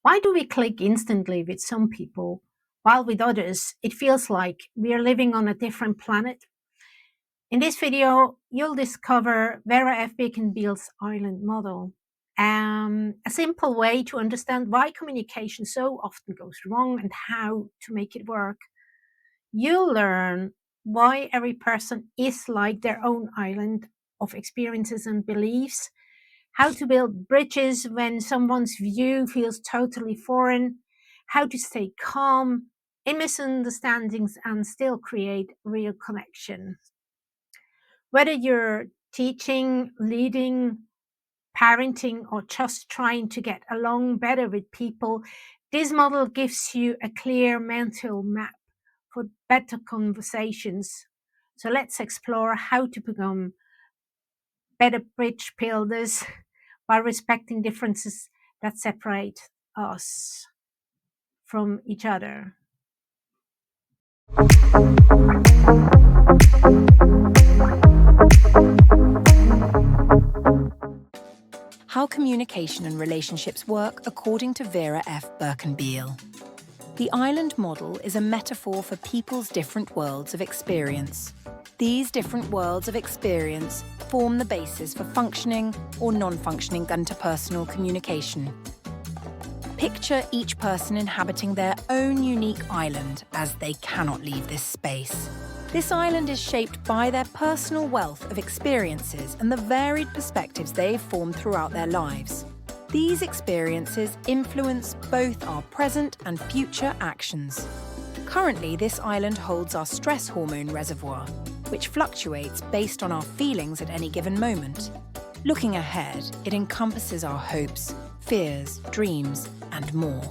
Why do we click instantly with some people, while with others it feels like we are living on a different planet? In this video, you'll discover Vera F. Birkenbill's island model, a simple way to understand why communication so often goes wrong and how to make it work. You'll learn why every person is like their own island of experiences and beliefs, how to build bridges when someone's view feels totally foreign, how to stay calm in misunderstandings and still create real connection. Whether you're teaching, leading, parenting, or just trying to get along better with people, this model gives you a clear mental map for better conversations. So let's explore how to become better bridge builders while respecting differences that separate us from each other. How communication and relationships work according to Vera F. Birkenbihl. The island model is a metaphor for people's different worlds of experience. These different worlds of experience form the basis for functioning or non-functioning interpersonal communication. Picture each person inhabiting their own unique island as they cannot leave this space. This island is shaped by their personal wealth of experiences and the varied perspectives they've formed throughout their lives. These experiences influence both our present and future actions. Currently, this island holds our stress hormone reservoir, which fluctuates based on our feelings at any given moment. Looking ahead, it encompasses our hopes, fears, dreams, and more.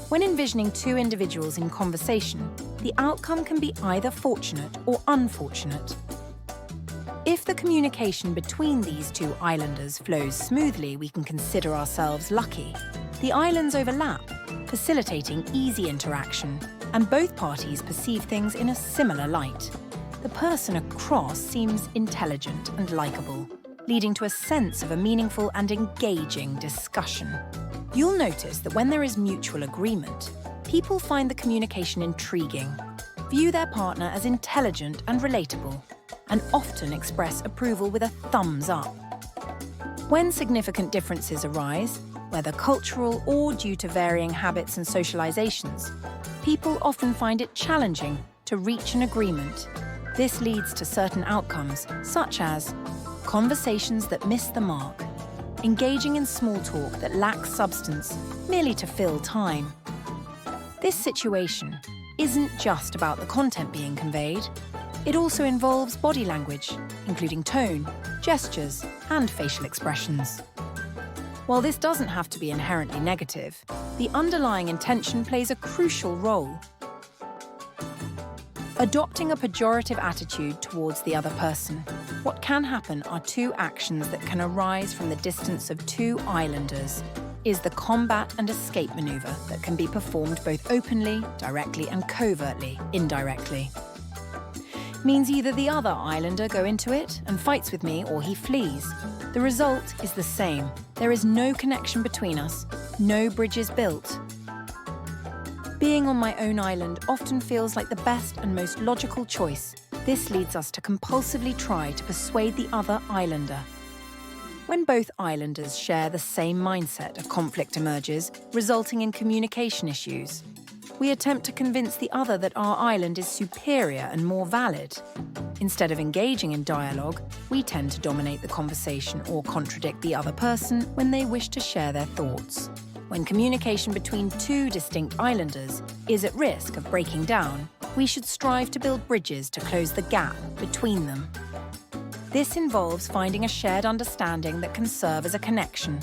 When envisioning two individuals in conversation, the outcome can be either fortunate or unfortunate. If the communication between these two islanders flows smoothly, we can consider ourselves lucky. The islands overlap, facilitating easy interaction, and both parties perceive things in a similar light. The person across seems intelligent and likable, leading to a sense of a meaningful and engaging discussion. You'll notice that when there is mutual agreement, people find the communication intriguing, view their partner as intelligent and relatable, and often express approval with a thumbs up. When significant differences arise, whether cultural or due to varying habits and socializations, people often find it challenging to reach an agreement. This leads to certain outcomes, such as conversations that miss the mark, engaging in small talk that lacks substance merely to fill time. This situation isn't just about the content being conveyed. It also involves body language, including tone, gestures, and facial expressions. While this doesn't have to be inherently negative, the underlying intention plays a crucial role. Adopting a pejorative attitude towards the other person. What can happen are two actions that can arise from the distance of two islanders is the combat and escape maneuver that can be performed both openly, directly, and covertly, indirectly. Means either the other islander go into it and fights with me or he flees. The result is the same. There is no connection between us, no bridges built. Being on my own island often feels like the best and most logical choice. This leads us to compulsively try to persuade the other islander. When both islanders share the same mindset, a conflict emerges, resulting in communication issues. We attempt to convince the other that our island is superior and more valid. Instead of engaging in dialogue, we tend to dominate the conversation or contradict the other person when they wish to share their thoughts. When communication between two distinct islanders is at risk of breaking down, we should strive to build bridges to close the gap between them. This involves finding a shared understanding that can serve as a connection.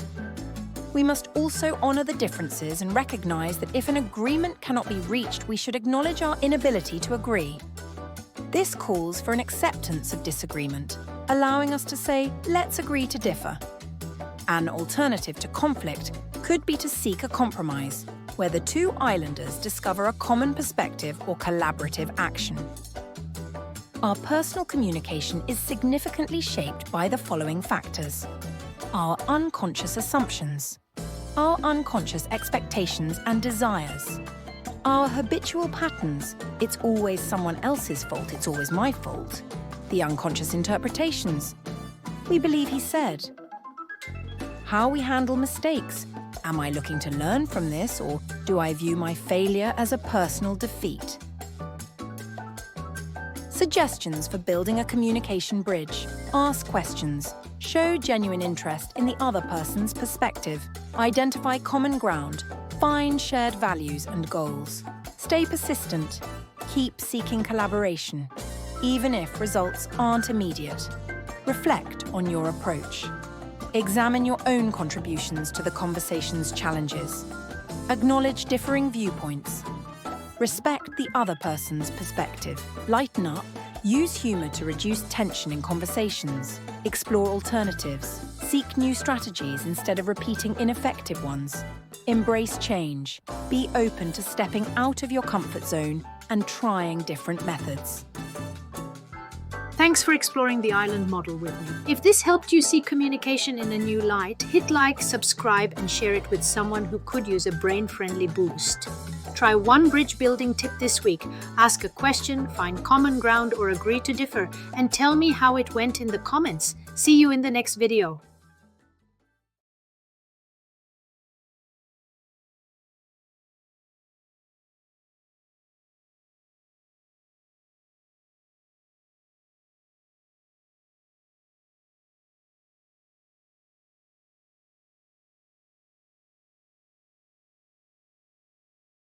We must also honour the differences and recognise that if an agreement cannot be reached, we should acknowledge our inability to agree. This calls for an acceptance of disagreement, allowing us to say, let's agree to differ. An alternative to conflict could be to seek a compromise, where the two islanders discover a common perspective or collaborative action. Our personal communication is significantly shaped by the following factors. Our unconscious assumptions. our unconscious expectations and desires, our habitual patterns, it's always someone else's fault, it's always my fault, the unconscious interpretations, we believe he said, how we handle mistakes, am I looking to learn from this or do I view my failure as a personal defeat? Suggestions for building a communication bridge. Ask questions. Show genuine interest in the other person's perspective. Identify common ground. Find shared values and goals. Stay persistent. Keep seeking collaboration, even if results aren't immediate. Reflect on your approach. Examine your own contributions to the conversation's challenges. Acknowledge differing viewpoints. Respect the other person's perspective. Lighten up. Use humor to reduce tension in conversations. Explore alternatives. Seek new strategies instead of repeating ineffective ones. Embrace change. Be open to stepping out of your comfort zone and trying different methods. Thanks for exploring the island model with me. If this helped you see communication in a new light, hit like, subscribe, and share it with someone who could use a brain-friendly boost. Try one bridge building tip this week. Ask a question, find common ground, or agree to differ, and tell me how it went in the comments. See you in the next video.